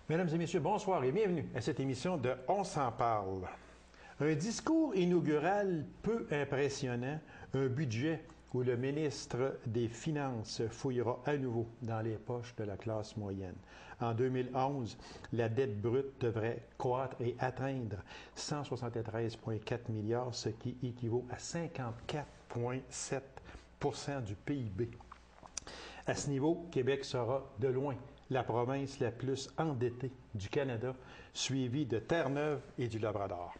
Mesdames et messieurs, bonsoir et bienvenue à cette émission de On s'en parle. Un discours inaugural peu impressionnant, un budget où le ministre des Finances fouillera à nouveau dans les poches de la classe moyenne. En 2011, la dette brute devrait croître et atteindre 173,4 milliards, ce qui équivaut à 54,7 du PIB. À ce niveau, Québec sera de loin la province la plus endettée du Canada, suivie de Terre-Neuve et du Labrador.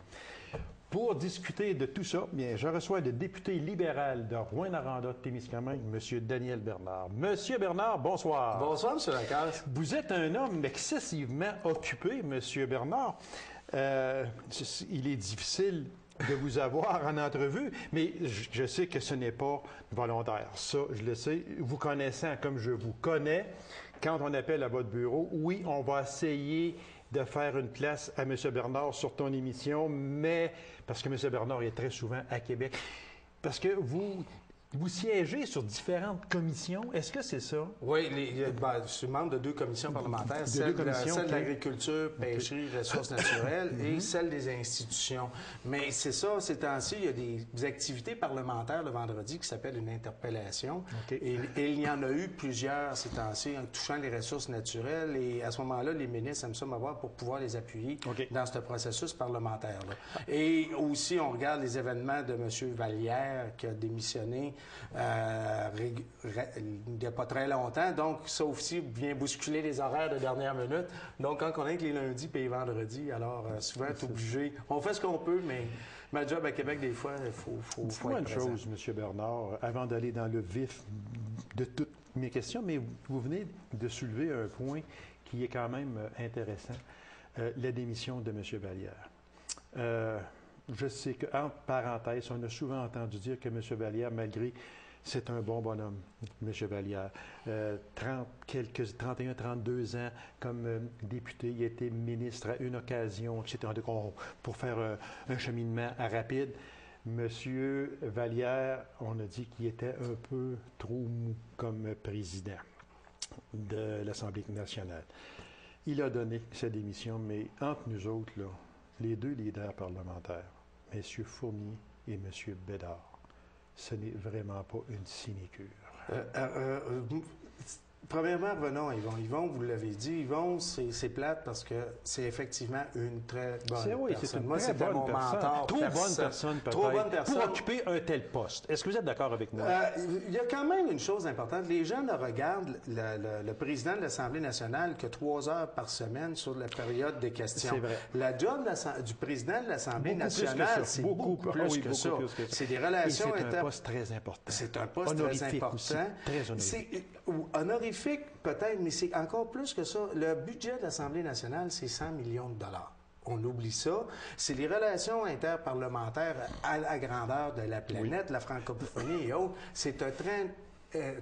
Pour discuter de tout ça, bien, je reçois le député libéral de Rouyn-Noranda-Témiscamingue, M. Daniel Bernard. Monsieur Bernard, bonsoir. Bonsoir, M. Lacasse. Vous êtes un homme excessivement occupé, M. Bernard. Il est difficile de vous avoir en entrevue, mais je sais que ce n'est pas volontaire. Ça, je le sais. Vous connaissant comme je vous connais, quand on appelle à votre bureau, oui, on va essayer de faire une place à M. Bernard sur ton émission, mais parce que M. Bernard est très souvent à Québec. Parce que vous siégez sur différentes commissions. Est-ce que c'est ça? Oui, je suis membre de deux commissions parlementaires, celle de l'agriculture, pêcherie, ressources naturelles et celle des institutions. Mais c'est ça, ces temps-ci, il y a des activités parlementaires le vendredi qui s'appellent une interpellation. Et il y en a eu plusieurs ces temps-ci en touchant les ressources naturelles. Et à ce moment-là, les ministres aiment ça m'avoir pour pouvoir les appuyer dans ce processus parlementaire-là. Et aussi, on regarde les événements de M. Vallière qui a démissionné il n'y a pas très longtemps. Donc, ça aussi vient bousculer les horaires de dernière minute. Donc, quand on est que les lundis et les vendredis, alors souvent, on est obligé. On fait ce qu'on peut, mais ma job à Québec, des fois, il faut Dites-moi une chose, M. Bernard, avant d'aller dans le vif de toutes mes questions, mais vous venez de soulever un point qui est quand même intéressant, la démission de M. Vallière. Je sais qu'en parenthèse, on a souvent entendu dire que M. Vallière, malgré, c'est un bon bonhomme, M. Vallière. 31, 32 ans comme député, il a été ministre à une occasion, etc. Pour faire un cheminement rapide. M. Vallière, on a dit qu'il était un peu trop mou comme président de l'Assemblée nationale. Il a donné sa démission, mais entre nous autres, là, les deux leaders parlementaires, M. Fournier et M. Bédard, ce n'est vraiment pas une sinécure. Premièrement, revenons à Yvon. Yvon, vous l'avez dit, Yvon, c'est plate parce que c'est effectivement une très bonne personne. Moi, c'était mon mentor. Trop bonne personne, peut-être. Trop bonne personne. Pour occuper un tel poste. Est-ce que vous êtes d'accord avec moi? Il y a quand même une chose importante. Les gens regardent le président de l'Assemblée nationale que 3 heures par semaine sur la période des questions. C'est vrai. La job du président de l'Assemblée nationale, c'est beaucoup plus que ça. C'est des relations internes. C'est un poste très important. C'est un poste très important. Aussi, très honorifique. Honorifique, peut-être, mais c'est encore plus que ça. Le budget de l'Assemblée nationale, c'est 100 millions de dollars. On oublie ça. C'est les relations interparlementaires à la grandeur de la planète, la francophonie et autres. C'est un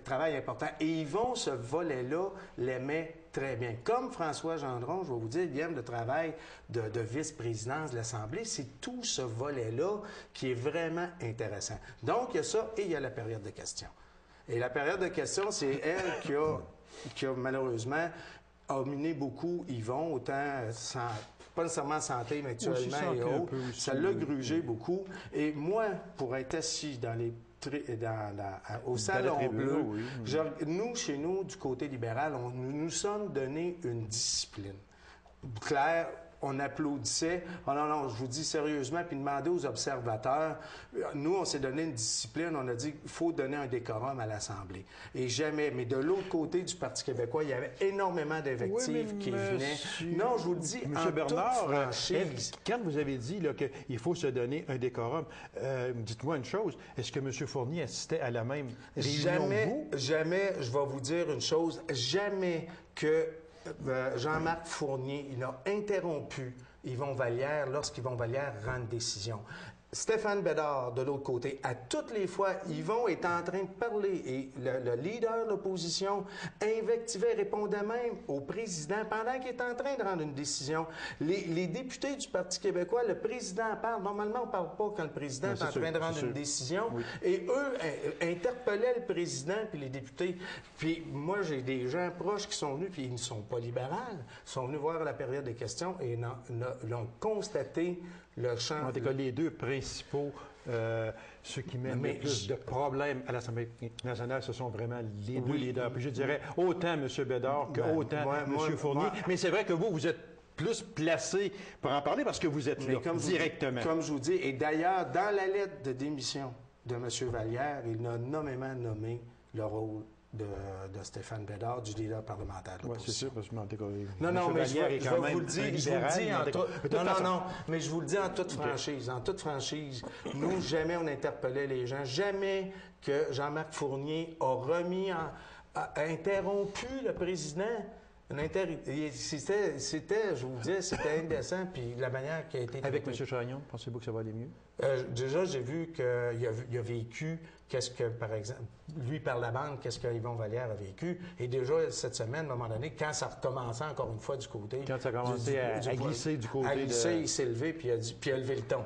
travail important. Et Yvon, ce volet-là, l'aimait très bien. Comme François Gendron, je vais vous dire, il aime le travail de vice-présidence de l'Assemblée. C'est tout ce volet-là qui est vraiment intéressant. Donc, il y a ça et il y a la période de questions. Et la période de questions, c'est elle qui a malheureusement miné beaucoup Yvon, autant pas nécessairement santé, mais actuellement et autres. Ça l'a grugé beaucoup. Et moi, pour être assis au Salon Bleu, nous, chez nous, du côté libéral, nous nous sommes donné une discipline. Claire, on applaudissait. Oh non, je vous dis sérieusement, puis demandez aux observateurs. Nous, on s'est donné une discipline. On a dit qu'il faut donner un décorum à l'Assemblée. Et jamais. Mais de l'autre côté du Parti québécois, il y avait énormément d'invectives qui venaient. Non, je vous le dis, M. Bernard, quand vous avez dit qu'il faut se donner un décorum, dites-moi une chose. Est-ce que M. Fournier assistait à la même réunion que vous? Jamais, je vais vous dire une chose. Jamais que Jean-Marc Fournier, il a interrompu Yvon Vallière lorsqu'Yvon Vallière rend une décision. Stéphane Bédard, de l'autre côté, à toutes les fois, Yvon est en train de parler et le leader de l'opposition invectivait, répondait même au président pendant qu'il est en train de rendre une décision. Les députés du Parti québécois, le président parle. Normalement, on ne parle pas quand le président est en train de rendre une décision. Oui. Et eux interpellaient le président puis les députés. Puis moi, j'ai des gens proches qui sont venus, puis ils ne sont pas libéraux, sont venus voir la période des questions et l'ont constaté. En tout cas, les deux principaux, ceux qui mènent le plus de problèmes à l'Assemblée nationale, ce sont vraiment les deux leaders. Puis je dirais autant M. Bédard que M. Fournier. Mais c'est vrai que vous êtes plus placé pour en parler parce que vous êtes là directement. Comme je vous dis, et d'ailleurs, dans la lettre de démission de M. Vallière, il a nommément nommé le rôle de Stéphane Bédard, du leader parlementaire de l'opposition. Oui, c'est sûr, parce que non, mais je vous le dis, mais je vous le dis en toute franchise. En toute franchise, nous, jamais on interpellait les gens, jamais que Jean-Marc Fournier a interrompu le président. C'était, je vous dis, c'était indécent, puis la manière qui a été... Avec M. Chagnon, pensez-vous que ça va aller mieux? Déjà, j'ai vu qu'il a vécu qu'est-ce que, par exemple, lui par la bande, qu'est-ce que Yvon Vallière a vécu. Et déjà, cette semaine, à un moment donné, quand ça recommençait encore une fois du côté... Quand ça a commencé à glisser du côté... À glisser, il s'est levé, puis il a levé le ton.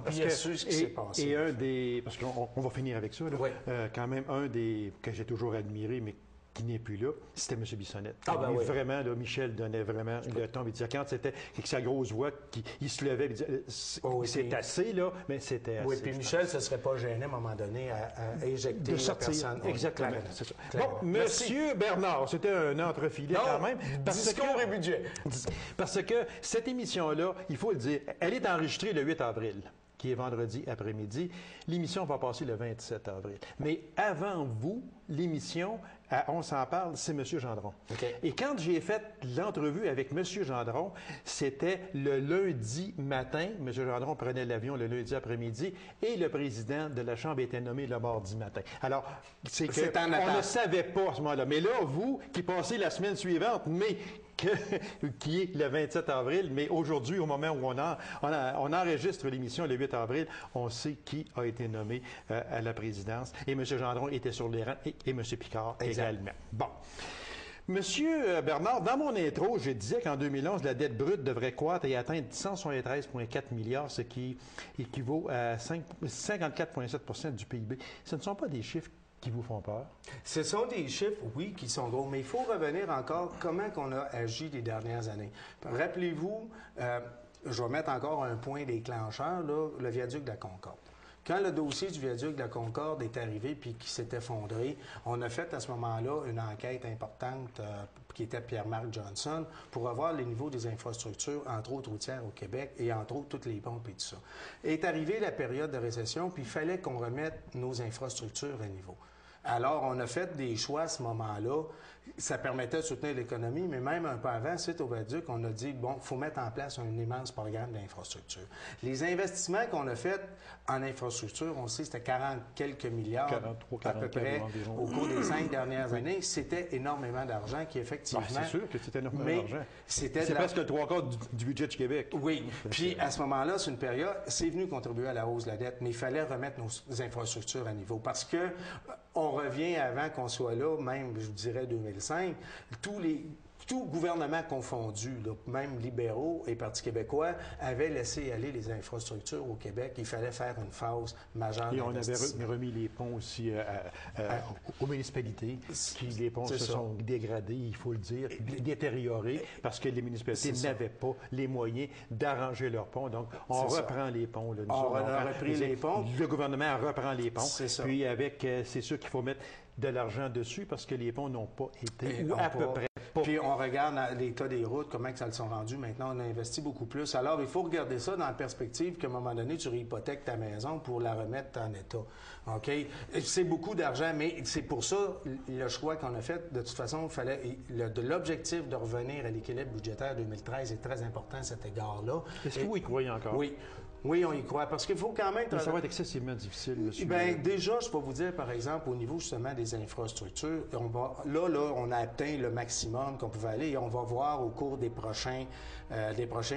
Puis il a su ce qui s'est passé. Et un des... Parce qu'on va finir avec ça, là. Oui. Quand même, un des... que j'ai toujours admiré, mais qui n'est plus là, c'était M. Bissonnette. Vraiment, là, Michel donnait vraiment le ton. Il disait, quand c'était avec sa grosse voix, il se levait, il disait, c'est assez, là, mais c'était assez. Oui, puis Michel, ne se serait pas gêné à un moment donné à éjecter de sortir. La personne. Exactement, c'est ça. Bon, M. Bernard, c'était un entrefilet quand même. Discours et budget. Parce que cette émission-là, il faut le dire, elle est enregistrée le 8 avril. Qui est vendredi après-midi. L'émission va passer le 27 avril. Mais avant vous, l'émission, On s'en parle, c'est M. Gendron. Okay. Et quand j'ai fait l'entrevue avec M. Gendron, c'était le lundi matin. M. Gendron prenait l'avion le lundi après-midi et le président de la Chambre était nommé le mardi matin. Alors, c'est on ne savait pas à ce moment-là. Mais là, vous, qui passez la semaine suivante, mais qui est le 27 avril, mais aujourd'hui, au moment où on enregistre l'émission le 8 avril, on sait qui a été nommé à la présidence. Et M. Gendron était sur les rangs et M. Picard également. Bon. Monsieur Bernard, dans mon intro, je disais qu'en 2011, la dette brute devrait croître et atteindre 173,4 milliards, ce qui équivaut à 54,7 du PIB. Ce ne sont pas des chiffres qui vous font peur? Ce sont des chiffres, oui, qui sont gros, mais il faut revenir encore comment on a agi les dernières années. Rappelez-vous, je vais mettre encore un point déclencheur, là, le viaduc de la Concorde. Quand le dossier du viaduc de la Concorde est arrivé puis qui s'est effondré, on a fait à ce moment-là une enquête importante qui était Pierre-Marc Johnson pour avoir les niveaux des infrastructures, entre autres routières au Québec et entre autres toutes les pompes et tout ça. Est arrivée la période de récession puis il fallait qu'on remette nos infrastructures à niveau. Alors, on a fait des choix à ce moment-là. Ça permettait de soutenir l'économie, mais même un peu avant, suite au viaduc, on a dit, bon, il faut mettre en place un immense programme d'infrastructure. Les investissements qu'on a faits en infrastructure, on sait, c'était 40 quelques milliards 43, à peu près au cours des 5 dernières années. C'était énormément d'argent qui, effectivement... c'est sûr que c'était énormément d'argent. C'est presque le 3/4 du budget du Québec. Oui. Puis, à ce moment-là, c'est une période, c'est venu contribuer à la hausse de la dette, mais il fallait remettre nos infrastructures à niveau parce que on revient avant qu'on soit là, même, je vous dirais, 2005, tout gouvernement confondu, là, même libéraux et Parti québécois, avaient laissé aller les infrastructures au Québec. Il fallait faire une phase majeure d'investissement. Et on avait remis les ponts aussi aux municipalités. Les ponts se sont dégradés, il faut le dire, détériorés, parce que les municipalités n'avaient pas les moyens d'arranger leurs ponts. Donc, on reprend les ponts. Là, on a repris les ponts. Le gouvernement reprend les ponts. Puis, c'est sûr qu'il faut mettre de l'argent dessus parce que les ponts n'ont pas été, ou à peu près pas. Puis on regarde l'état des routes, comment que ça le sont rendus. Maintenant, on a investi beaucoup plus. Alors, il faut regarder ça dans la perspective qu'à un moment donné, tu réhypothèques ta maison pour la remettre en état. OK? C'est beaucoup d'argent, mais c'est pour ça le choix qu'on a fait. De toute façon, il fallait l'objectif de revenir à l'équilibre budgétaire 2013 est très important à cet égard-là. Est-ce que vous y croyez encore? Oui. Oui, on y croit. Parce qu'il faut quand même... Mais ça va être excessivement difficile, monsieur. Bien, déjà, je peux vous dire, par exemple, au niveau justement des infrastructures, on a atteint le maximum qu'on pouvait aller et on va voir au cours des prochains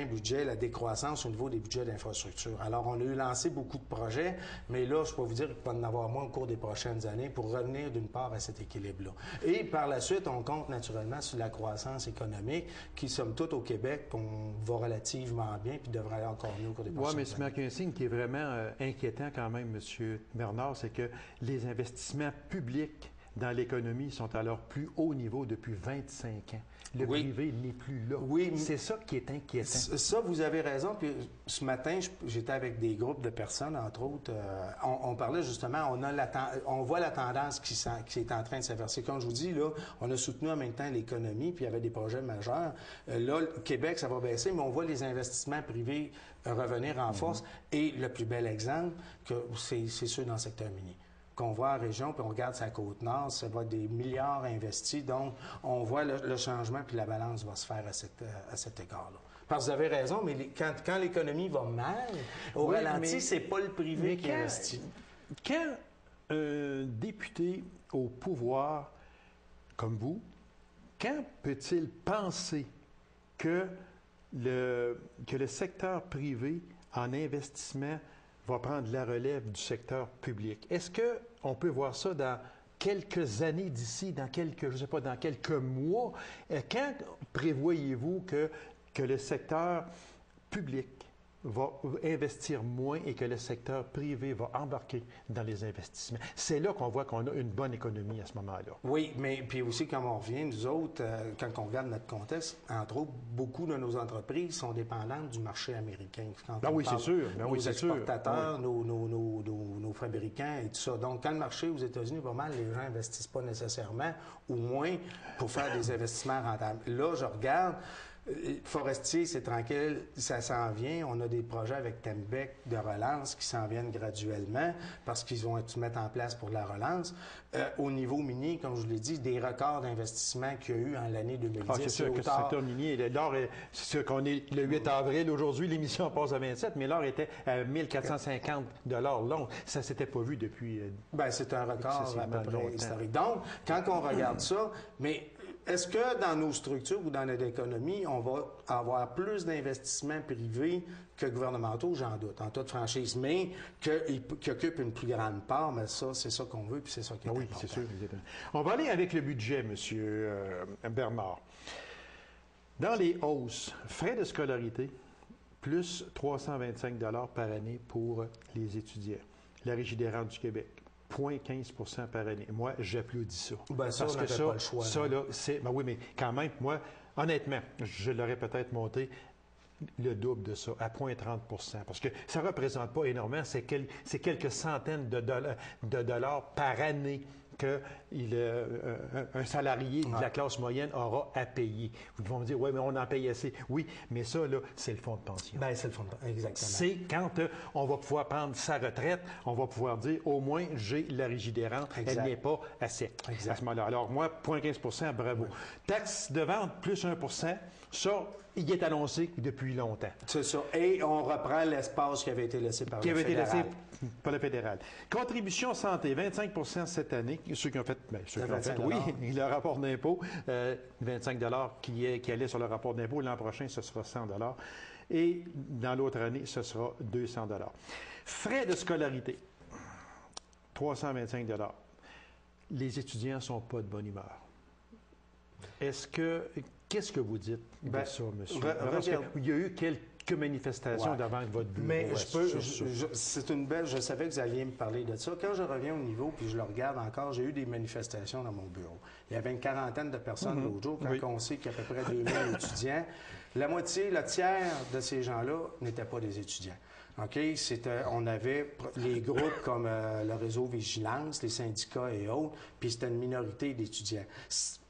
budgets la décroissance au niveau des budgets d'infrastructure. Alors, on a eu lancé beaucoup de projets, mais là, je peux vous dire qu'il va en avoir moins au cours des prochaines années pour revenir d'une part à cet équilibre-là. Et par la suite, on compte naturellement sur la croissance économique qui, somme toute, au Québec, on va relativement bien puis devrait aller encore mieux au cours des prochaines années. Oui, mais c'est un signe qui est vraiment inquiétant quand même, M. Bernard, c'est que les investissements publics dans l'économie sont à leur plus haut niveau depuis 25 ans. Le privé n'est plus là. Oui, c'est ça qui est inquiétant. Ça, vous avez raison. Puis ce matin, j'étais avec des groupes de personnes, entre autres. On parlait justement, on voit la tendance qui est en train de s'inverser. Comme je vous dis, là, on a soutenu en même temps l'économie, puis il y avait des projets majeurs. Là, le Québec, ça va baisser, mais on voit les investissements privés revenir en force. Et le plus bel exemple, c'est ceux dans le secteur minier. Qu'on voit en région, puis on regarde sa Côte-Nord, ça va être des milliards investis. Donc, on voit le changement, puis la balance va se faire à cet égard-là. Parce que vous avez raison, mais quand l'économie va mal, au ralenti, c'est pas le privé qui investit. Quand un député au pouvoir, comme vous, quand peut-il penser que le secteur privé en investissement va prendre la relève du secteur public? Est-ce qu'on peut voir ça dans quelques années d'ici, dans quelques mois? Quand prévoyez-vous que le secteur public va investir moins et que le secteur privé va embarquer dans les investissements? C'est là qu'on voit qu'on a une bonne économie à ce moment-là. Oui, mais puis aussi, quand on revient, nous autres, quand on regarde notre contexte, entre autres, beaucoup de nos entreprises sont dépendantes du marché américain. C'est sûr. Nos exportateurs, nos fabricants et tout ça. Donc, quand le marché aux États-Unis va mal, les gens n'investissent pas nécessairement, ou moins, pour faire des investissements rentables. Là, je regarde... Forestier, c'est tranquille, ça s'en vient. On a des projets avec Tembec de relance qui s'en viennent graduellement parce qu'ils vont se mettre en place pour la relance. Au niveau minier, comme je vous l'ai dit, des records d'investissement qu'il y a eu en l'année 2010. C'est sûr que le secteur minier, l'or, c'est sûr qu'on est le 8 avril aujourd'hui, l'émission passe à 27, mais l'or était à 1450 $. Ça ne s'était pas vu depuis... c'est un record à peu près historique. Donc, quand on regarde ça, mais... Est-ce que dans nos structures ou dans notre économie, on va avoir plus d'investissements privés que gouvernementaux? J'en doute, en toute franchise. Mais qui occupent une plus grande part, mais ça, c'est ça qu'on veut, puis c'est ça qui est important. Oui, c'est sûr. On va aller avec le budget, M. Bernard. Dans les hausses, frais de scolarité, plus 325 $ par année pour les étudiants. La Régie des rentes du Québec. 0,15 % par année. Moi, j'applaudis ça. Ça, parce que ça, pas le choix. Ça, là, c'est... oui, mais quand même, moi, honnêtement, je l'aurais peut-être monté le double de ça, à 0,30 %. Parce que ça ne représente pas énormément, c'est quelques centaines de dollars par année qu'un salarié de la classe moyenne aura à payer. Vous vont me dire, oui, mais on en paye assez. Oui, mais ça, là, c'est le fonds de pension. C'est le fonds de pension, exactement. C'est quand on va pouvoir prendre sa retraite, on va pouvoir dire, au moins, j'ai la Régie des rentes, elle n'est pas à sec à ce moment-là. Alors, moi, 0,15 %, bravo. Oui. Taxe de vente, plus 1 %, ça, il est annoncé depuis longtemps. C'est ça. Et on reprend l'espace qui avait été laissé par le fédéral. Par le fédéral. Contribution santé, 25 % cette année. Ceux qui ont fait, oui, le rapport d'impôt, 25 $ qui allait sur le rapport d'impôt. L'an prochain, ce sera 100 $. Et dans l'autre année, ce sera 200 $. Frais de scolarité, 325 $. Les étudiants ne sont pas de bonne humeur. Qu'est-ce que vous dites de ça, monsieur? Il y a eu quelques manifestations d'avant votre bureau. Mais c'est une belle... Je savais que vous alliez me parler de ça. Quand je reviens au niveau, puis je le regarde encore, j'ai eu des manifestations dans mon bureau. Il y avait une quarantaine de personnes l'autre jour. Quand on sait qu'il y a à peu près 2000 étudiants, le tiers de ces gens-là n'étaient pas des étudiants. OK? On avait les groupes comme le réseau Vigilance, les syndicats et autres, puis c'était une minorité d'étudiants.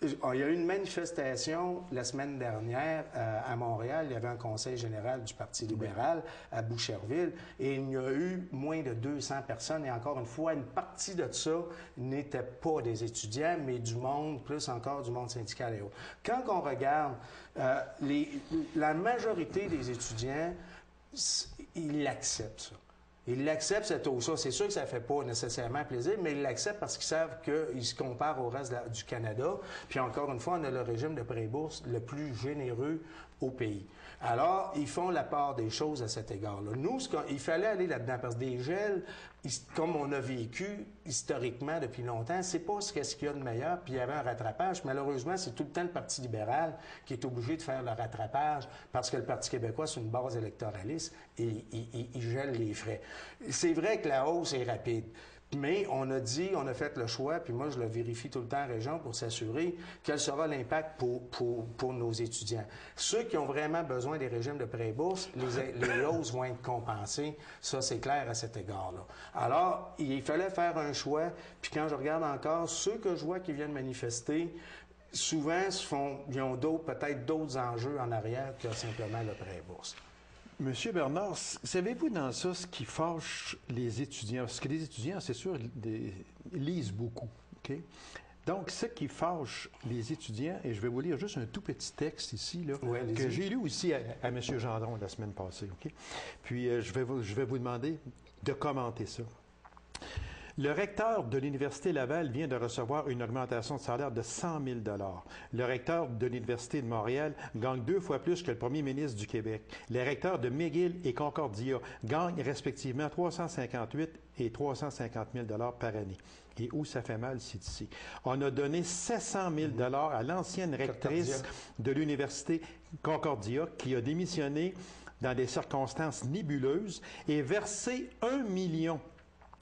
Il y a eu une manifestation la semaine dernière à Montréal. Il y avait un conseil général du Parti libéral à Boucherville et il y a eu moins de 200 personnes. Et encore une fois, une partie de ça n'était pas des étudiants, mais du monde, plus encore du monde syndical et autres. Quand on regarde la majorité des étudiants ils l'acceptent, ça. Ils l'acceptent, cette hausse-là. C'est sûr que ça ne fait pas nécessairement plaisir, mais ils l'acceptent parce qu'ils savent qu'ils se comparent au reste du Canada. Puis encore une fois, on a le régime de pré-bourse le plus généreux au pays. Alors, ils font la part des choses à cet égard-là. Nous, il fallait aller là-dedans parce que des gels, comme on a vécu historiquement depuis longtemps, c'est pas ce qu'il y a de meilleur. Puis il y avait un rattrapage. Malheureusement, c'est tout le temps le Parti libéral qui est obligé de faire le rattrapage parce que le Parti québécois, c'est une base électoraliste et il gèle les frais. C'est vrai que la hausse est rapide. Mais on a fait le choix, puis moi je le vérifie tout le temps en région pour s'assurer quel sera l'impact pour nos étudiants. Ceux qui ont vraiment besoin des régimes de pré-bourse, les hausses vont être compensées. Ça, c'est clair à cet égard-là. Alors, il fallait faire un choix, puis quand je regarde encore, ceux que je vois qui viennent manifester, souvent, ils ont peut-être d'autres enjeux en arrière que simplement le pré-bourse. Monsieur Bernard, savez-vous dans ça ce qui fâche les étudiants? Parce que les étudiants, c'est sûr, lisent beaucoup. OK? Donc, ce qui fâche les étudiants, et je vais vous lire juste un tout petit texte ici, là, que j'ai lu aussi à M. Gendron la semaine passée. OK? Puis, je vais vous demander de commenter ça. Le recteur de l'Université Laval vient de recevoir une augmentation de salaire de 100 000 $. Le recteur de l'Université de Montréal gagne 2 fois plus que le premier ministre du Québec. Les recteurs de McGill et Concordia gagnent respectivement 358 et 350 000 $ par année. Et où ça fait mal, c'est ici. On a donné 700 000 $ à l'ancienne rectrice de l'Université Concordia qui a démissionné dans des circonstances nébuleuses et versé 1 million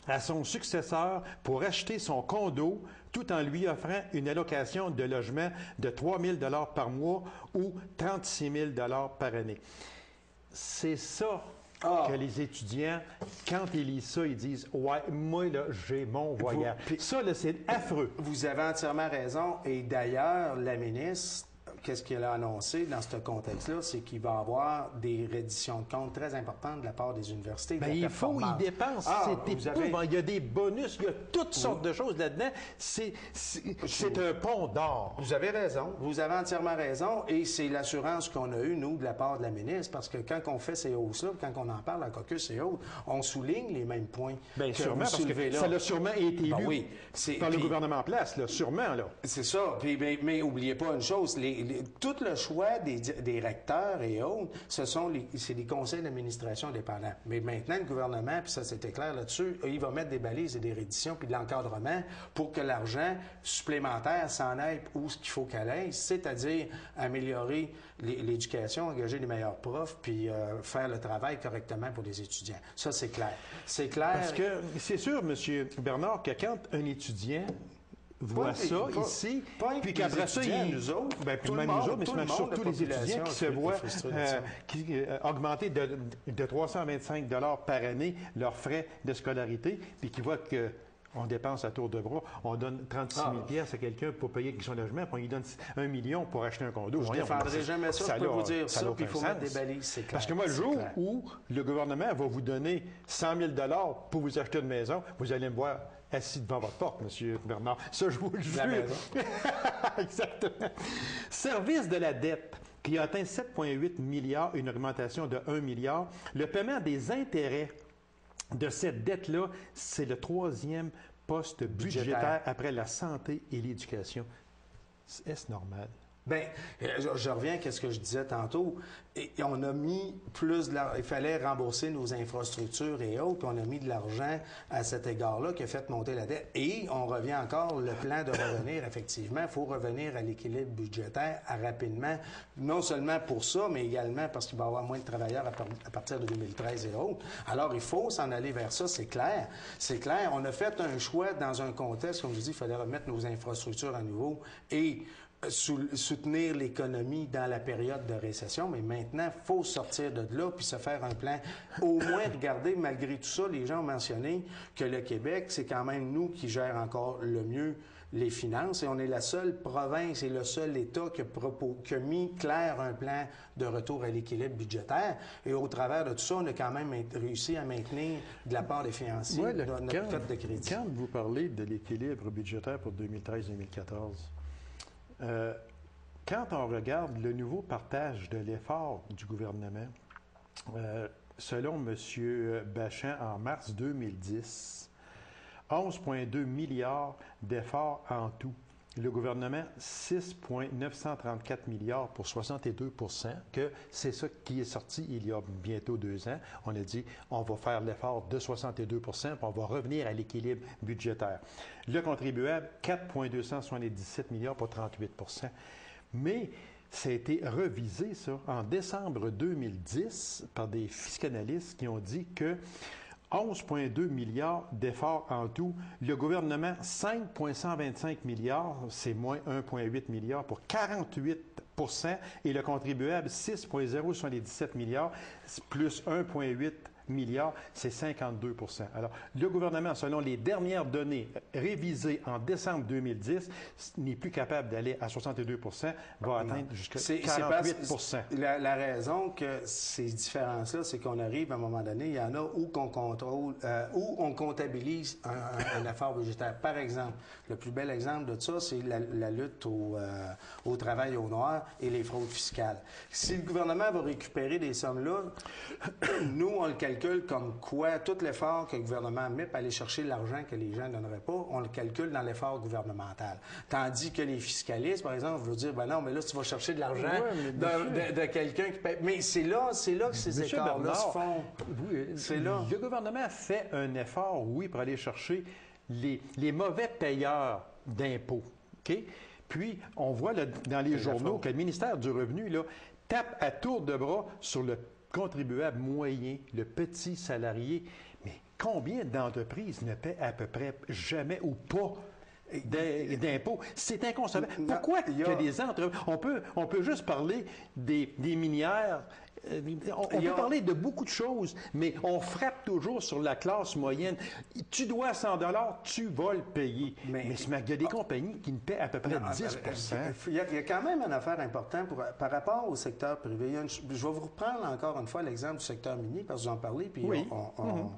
à son successeur pour acheter son condo tout en lui offrant une allocation de logement de 3 000 $ par mois ou 36 000 $ par année. C'est ça que les étudiants, quand ils lisent ça, ils disent « Ouais, moi, là, j'ai mon voyage. » Ça, là, c'est affreux. Vous avez entièrement raison. Et d'ailleurs, la ministre, qu'est-ce qu'elle a annoncé dans ce contexte-là? C'est qu'il va y avoir des redditions de comptes très importantes de la part des universités. Bien, il faut, ils dépensent. Il y a des bonus, il y a toutes sortes de choses là-dedans. C'est un pont d'or. Vous avez raison. Vous avez entièrement raison. Et c'est l'assurance qu'on a eue, nous, de la part de la ministre, parce que quand on fait ces hausses-là, quand on en parle à caucus et autres, on souligne les mêmes points. Bien, sûrement, parce que ça a sûrement été élu par le gouvernement en place, là, sûrement. Là. C'est ça. Puis, mais n'oubliez pas une chose, tout le choix des recteurs et autres, c'est des conseils d'administration indépendants. Mais maintenant, le gouvernement, puis ça c'était clair là-dessus, il va mettre des balises et des redditions puis de l'encadrement pour que l'argent supplémentaire s'en aille où ce qu'il faut qu'elle aille, c'est-à-dire améliorer l'éducation, engager les meilleurs profs, puis faire le travail correctement pour les étudiants. Ça, c'est clair. C'est clair. Parce que c'est sûr, M. Bernard, que quand un étudiant voit ça ici, puis qu'après ça, nous autres, même nous autres, mais surtout les étudiants qui se voient augmenter de 325 $ par année leurs frais de scolarité, puis qui voient que on dépense à tour de bras, on donne 36 000 $ à quelqu'un pour payer son logement, puis on lui donne 1 million pour acheter un condo. Je ne défendrai jamais ça, je peux vous dire ça, puis il faut mettre des balises, c'est clair. Parce que moi, le jour où le gouvernement va vous donner 100 000 $ pour vous acheter une maison, vous allez me voir assis devant votre porte, M. Bernard. Ça, je vous le jure. Exactement. Service de la dette qui a atteint 7,8 milliards, une augmentation de 1 milliard. Le paiement des intérêts de cette dette-là, c'est le 3e poste budgétaire après la santé et l'éducation. Est-ce normal? Bien, je reviens à ce que je disais tantôt. Et on a mis plus de l'argent. Il fallait rembourser nos infrastructures et autres, puis on a mis de l'argent à cet égard-là qui a fait monter la dette. Et on revient encore, le plan de revenir, effectivement, il faut revenir à l'équilibre budgétaire rapidement, non seulement pour ça, mais également parce qu'il va y avoir moins de travailleurs à partir de 2013 et autres. Alors, il faut s'en aller vers ça, c'est clair. C'est clair. On a fait un choix dans un contexte, comme je dis, il fallait remettre nos infrastructures à nouveau et soutenir l'économie dans la période de récession, mais maintenant, il faut sortir de là puis se faire un plan. Au moins, regardez, malgré tout ça, les gens ont mentionné que le Québec, c'est quand même nous qui gère encore le mieux les finances et on est la seule province et le seul État qui a mis clair un plan de retour à l'équilibre budgétaire. Et au travers de tout ça, on a quand même réussi à maintenir de la part des financiers notre cote de crédit. Quand vous parlez de l'équilibre budgétaire pour 2013-2014, quand on regarde le nouveau partage de l'effort du gouvernement, selon M. Bachand, en mars 2010, 11,2 milliards d'efforts en tout. Le gouvernement, 6,934 milliards pour 62 %, que c'est ça qui est sorti il y a bientôt 2 ans. On a dit, on va faire l'effort de 62 % puis on va revenir à l'équilibre budgétaire. Le contribuable, 4,277 milliards pour 38 %. Mais ça a été revisé, ça, en décembre 2010 par des fiscalistes qui ont dit que 11,2 milliards d'efforts en tout. Le gouvernement, 5,125 milliards, c'est moins 1,8 milliard pour 48 %. Et le contribuable, 6,077 milliards, plus 1,8 milliards, c'est 52 %. Alors, le gouvernement, selon les dernières données révisées en décembre 2010, n'est plus capable d'aller à 62 %, va atteindre jusqu'à 48 %. La raison que ces différences-là, c'est qu'on arrive à un moment donné, il y en a où qu'on contrôle, où on comptabilise un effort budgétaire. Par exemple, le plus bel exemple de ça, c'est la lutte au travail au noir et les fraudes fiscales. Si le gouvernement va récupérer des sommes-là, nous, on le calcule comme quoi tout l'effort que le gouvernement met pour aller chercher l'argent que les gens ne donneraient pas, on le calcule dans l'effort gouvernemental. Tandis que les fiscalistes, par exemple, vont dire, ben non, mais là, tu vas chercher de l'argent de quelqu'un qui paye. Mais c'est là que ces écarts-là se font. C'est là. Le gouvernement fait un effort, oui, pour aller chercher les mauvais payeurs d'impôts. OK? Puis, on voit là, dans les journaux que le ministère du Revenu là, tape à tour de bras sur le contribuable moyen, le petit salarié. Mais combien d'entreprises ne paient à peu près jamais ou pas d'impôts? C'est inconcevable. Pourquoi que des entreprises... On peut juste parler des minières. On peut parler de beaucoup de choses, mais on frappe toujours sur la classe moyenne. Tu dois 100 $, tu vas le payer. Mais il y a des compagnies qui ne paient à peu près 10 %. Il y a quand même une affaire importante par rapport au secteur privé. Je vais vous reprendre encore une fois l'exemple du secteur minier, parce que vous en parlez, puis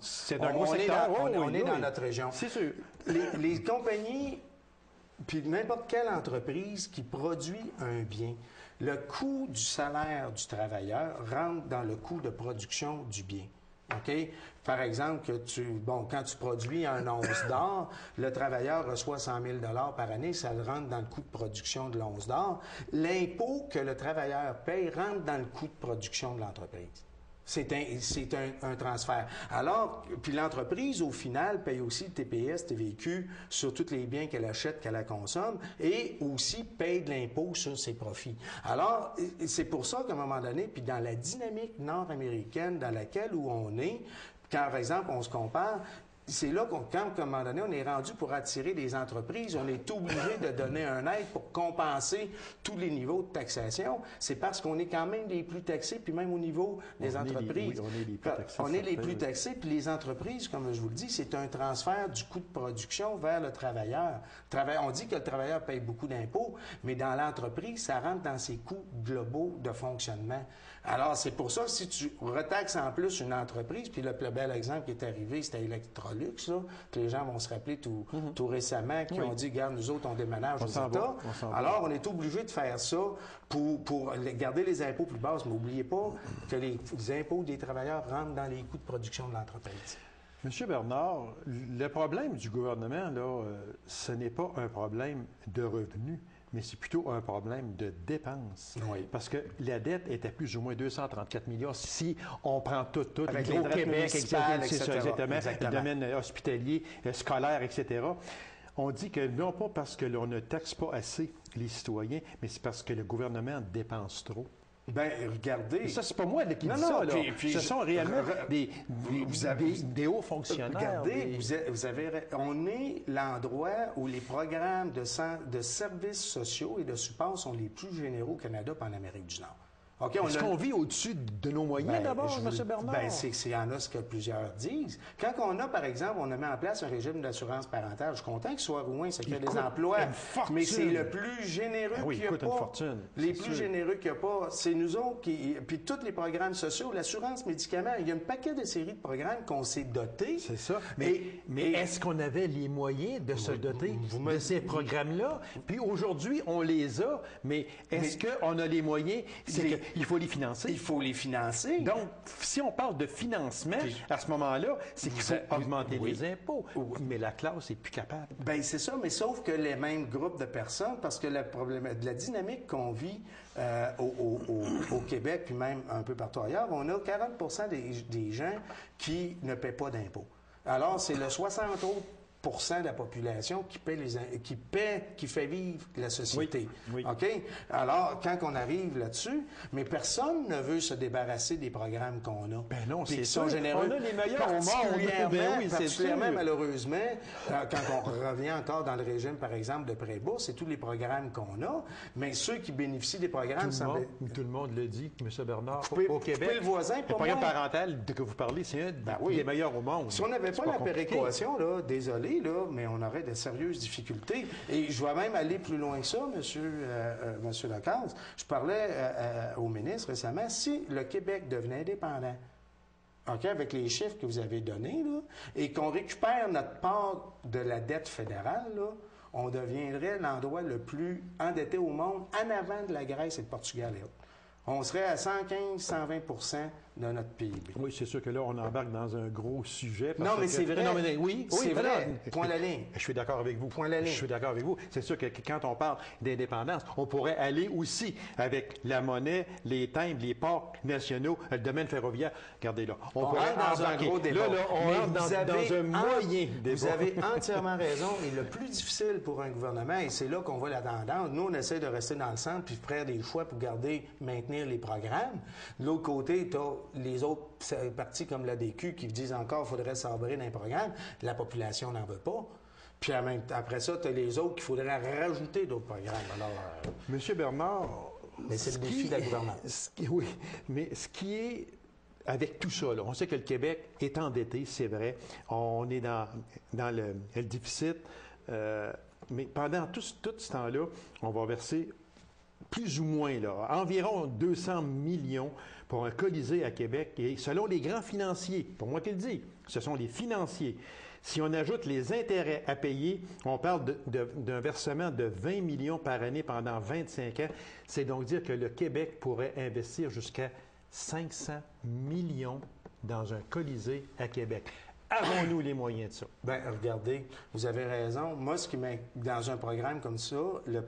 c'est un gros secteur. On est dans notre région. C'est sûr. Les compagnies, puis n'importe quelle entreprise qui produit un bien, le coût du salaire du travailleur rentre dans le coût de production du bien. OK? Par exemple, quand tu produis un once d'or, le travailleur reçoit 100 000 $ par année, ça rentre dans le coût de production de l'once d'or. L'impôt que le travailleur paye rentre dans le coût de production de l'entreprise. C'est un transfert. Alors, puis l'entreprise, au final, paye aussi le TPS, TVQ sur tous les biens qu'elle achète, qu'elle consomme, et aussi paye de l'impôt sur ses profits. Alors, c'est pour ça qu'à un moment donné, puis dans la dynamique nord-américaine dans laquelle où on est, quand, par exemple, on se compare, c'est là quand, à un moment donné, on est rendu pour attirer des entreprises, on est obligé de donner un aide pour compenser tous les niveaux de taxation. C'est parce qu'on est quand même les plus taxés, puis même au niveau des entreprises. On est les plus taxés. On est les plus taxés, puis les entreprises, comme je vous le dis, c'est un transfert du coût de production vers le travailleur. On dit que le travailleur paye beaucoup d'impôts, mais dans l'entreprise, ça rentre dans ses coûts globaux de fonctionnement. Alors, c'est pour ça, si tu retaxes en plus une entreprise, puis le plus bel exemple qui est arrivé, c'était Electrolux, là, que les gens vont se rappeler tout récemment, qui ont dit, regarde, nous autres, on déménage aux États. Alors, on est obligé de faire ça pour garder les impôts plus bas, mais n'oubliez pas que les impôts des travailleurs rentrent dans les coûts de production de l'entreprise. Monsieur Bernard, le problème du gouvernement, là, ce n'est pas un problème de revenus, mais c'est plutôt un problème de dépenses. Oui. Parce que la dette était plus ou moins 234 milliards. Si on prend tout, avec Hydro-Québec, etc. le domaine hospitalier, scolaire, etc., on dit que non pas parce que l'on ne taxe pas assez les citoyens, mais c'est parce que le gouvernement dépense trop. Bien, regardez... Et ça, c'est pas moi qui dis ça, là. Ce sont réellement des hauts fonctionnaires. Regardez, on est l'endroit où les programmes de services sociaux et de support sont les plus généraux au Canada et en Amérique du Nord. Okay, est-ce qu'on vit au-dessus de nos moyens d'abord, M. Bernard? Bien, c'est en a ce que plusieurs disent. Quand on a, par exemple, on a mis en place un régime d'assurance parentale, je suis content qu'il soit Rouen, ça crée des emplois, mais c'est le plus généreux qu'il n'y a pas. Une fortune, les plus généreux qu'il n'y a pas, c'est nous autres qui... Puis tous les programmes sociaux, l'assurance médicaments, il y a un paquet de séries de programmes qu'on s'est dotés. C'est ça. Mais est-ce qu'on avait les moyens de se doter de ces programmes-là? Puis aujourd'hui, on les a, mais est-ce qu'on a les moyens? C'est que il faut les financer. Il faut les financer. Donc, si on parle de financement, à ce moment-là, c'est qu'il faut augmenter les impôts. Mais la classe n'est plus capable. Bien, c'est ça, mais sauf que les mêmes groupes de personnes, parce que la dynamique qu'on vit au Québec, puis même un peu partout ailleurs, on a 40 des gens qui ne paient pas d'impôts. Alors, c'est le 60 autres de la population qui fait vivre la société. Oui. OK? Alors, quand on arrive là-dessus, mais personne ne veut se débarrasser des programmes qu'on a. Ben non, c'est ça. On a les meilleurs au monde. Particulièrement, malheureusement, quand on revient encore dans le régime, par exemple, de pré-bourse, c'est tous les programmes qu'on a, mais ceux qui bénéficient des programmes... Tout le monde le dit, M. Bernard, au Québec. Le voisin, le programme parental de que vous parlez, c'est un des meilleurs au monde. Si on n'avait pas la péréquation, là, désolé, là, mais on aurait de sérieuses difficultés. Et je vais même aller plus loin que ça, Monsieur Lacaze. Je parlais au ministre récemment, si le Québec devenait indépendant, OK, avec les chiffres que vous avez donnés, là, et qu'on récupère notre part de la dette fédérale, là, on deviendrait l'endroit le plus endetté au monde en avant de la Grèce et de Portugal et autres. On serait à 115-120 de notre PIB. Oui, c'est sûr que là, on embarque dans un gros sujet. Non, mais c'est vrai. Non, mais oui, c'est vrai. Point la ligne. Je suis d'accord avec vous. Point la ligne. Je suis d'accord avec vous. C'est sûr que quand on parle d'indépendance, on pourrait aller aussi avec la monnaie, les timbres, les ports nationaux, le domaine ferroviaire. Regardez là. On pourrait dans un gros débat. Là, on rentre dans un moyen débat. Vous avez entièrement raison. Et le plus difficile pour un gouvernement, et c'est là qu'on voit la tendance, nous, on essaie de rester dans le centre puis faire des choix pour maintenir les programmes. De l'autre côté, tu as les autres partis comme l'ADQ qui disent encore qu'il faudrait sabrer dans les programmes. La population n'en veut pas. Puis après ça, tu as les autres qu'il faudrait rajouter d'autres programmes. Alors, Monsieur Bernard... Mais c'est le défi de la gouvernance. Oui, mais ce qui est... Avec tout ça, là, on sait que le Québec est endetté, c'est vrai. On est dans le déficit. Mais pendant tout ce temps-là, on va verser plus ou moins, là, environ 200 millions pour un Colisée à Québec. Et selon les grands financiers, pour moi qui le dis, ce sont les financiers. Si on ajoute les intérêts à payer, on parle d'un versement de 20 millions par année pendant 25 ans. C'est donc dire que le Québec pourrait investir jusqu'à 500 millions dans un Colisée à Québec. Avons-nous les moyens de ça? Bien, regardez, vous avez raison. Moi, dans un programme comme ça, le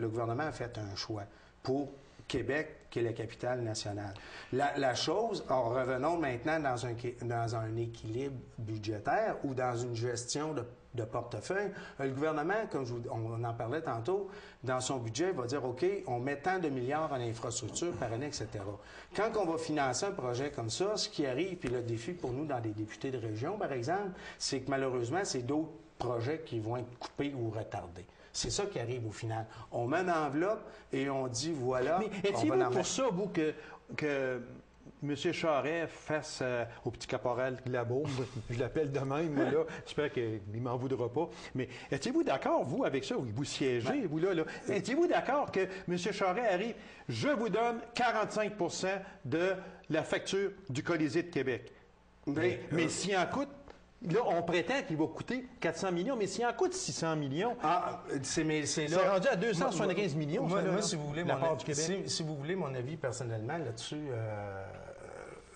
gouvernement a fait un choix pour Québec, qui est la capitale nationale. La chose, revenons maintenant dans un équilibre budgétaire ou dans une gestion de portefeuille. Le gouvernement, comme on en parlait tantôt, dans son budget, va dire, OK, on met tant de milliards en infrastructure par année, etc. Quand on va financer un projet comme ça, ce qui arrive, puis le défi pour nous dans des députés de région, par exemple, c'est que malheureusement, c'est d'autres projets qui vont être coupés ou retardés. C'est ça qui arrive au final. On met une enveloppe et on dit, voilà... Mais étiez-vous pour ça, vous, que M. Charest face au petit caporal Glabeau, je l'appelle de même, là, j'espère qu'il ne m'en voudra pas, mais étiez-vous d'accord, vous, avec ça, vous siégez, vous, là, étiez-vous d'accord que M. Charest arrive, je vous donne 45 de la facture du Colisée de Québec. Mais s'il en coûte, là, on prétend qu'il va coûter 400 millions, mais s'il en coûte 600 millions, c'est rendu à 275 millions. Moi, si vous voulez, si vous voulez mon avis personnellement là-dessus,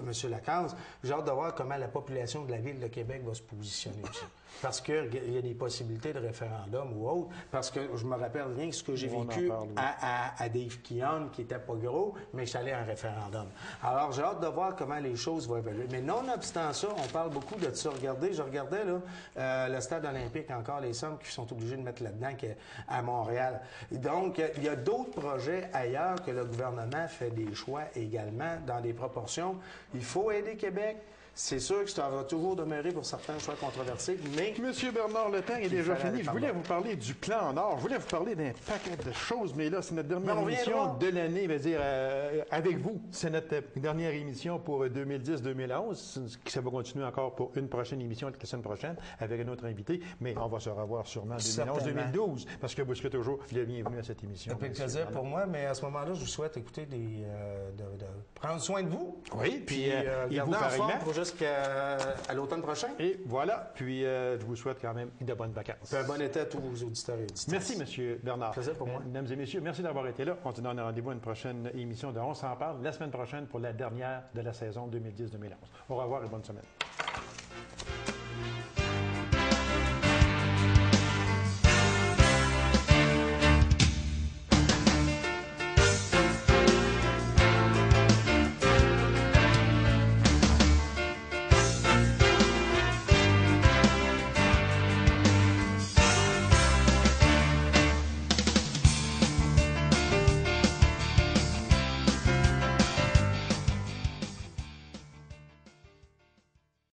M. Lacaze, j'ai hâte de voir comment la population de la Ville de Québec va se positionner aussi. Parce qu'il y a des possibilités de référendum ou autre. Parce que je me rappelle rien de ce que j'ai vécu à Dave Keon, qui n'était pas gros, mais je suis allé à un référendum. Alors, j'ai hâte de voir comment les choses vont évoluer. Mais nonobstant ça, on parle beaucoup de ça. Regardez, je regardais là, le stade olympique, encore les sommes qui sont obligés de mettre là-dedans à Montréal. Donc, il y a d'autres projets ailleurs que le gouvernement fait des choix également dans des proportions. Il faut aider Québec. C'est sûr que ça va toujours demeurer pour certains choix controversés, mais... Monsieur Bernard, le temps est déjà fini. Je voulais vous parler du plan Nord. Je voulais vous parler d'un paquet de choses, mais là, c'est notre dernière émission de l'année, avec vous. C'est notre dernière émission pour 2010-2011. Ça va continuer encore pour une prochaine émission la semaine prochaine avec un autre invité, mais on va se revoir sûrement en 2011-2012, parce que vous serez toujours le bienvenu à cette émission. Ça fait plaisir pour moi, mais à ce moment-là, je vous souhaite écouter prendre soin de vous. Oui, puis et vous gardez en forme pareillement. pour jusqu'à l'automne prochain. Et voilà, puis je vous souhaite quand même de bonnes vacances. Puis un bon été à tous vos auditeurs et auditrices. Merci, M. Bernard. Plaisir pour moi. Mesdames et messieurs, merci d'avoir été là. On se donne rendez-vous à une prochaine émission de On s'en parle la semaine prochaine pour la dernière de la saison 2010-2011. Au revoir et bonne semaine.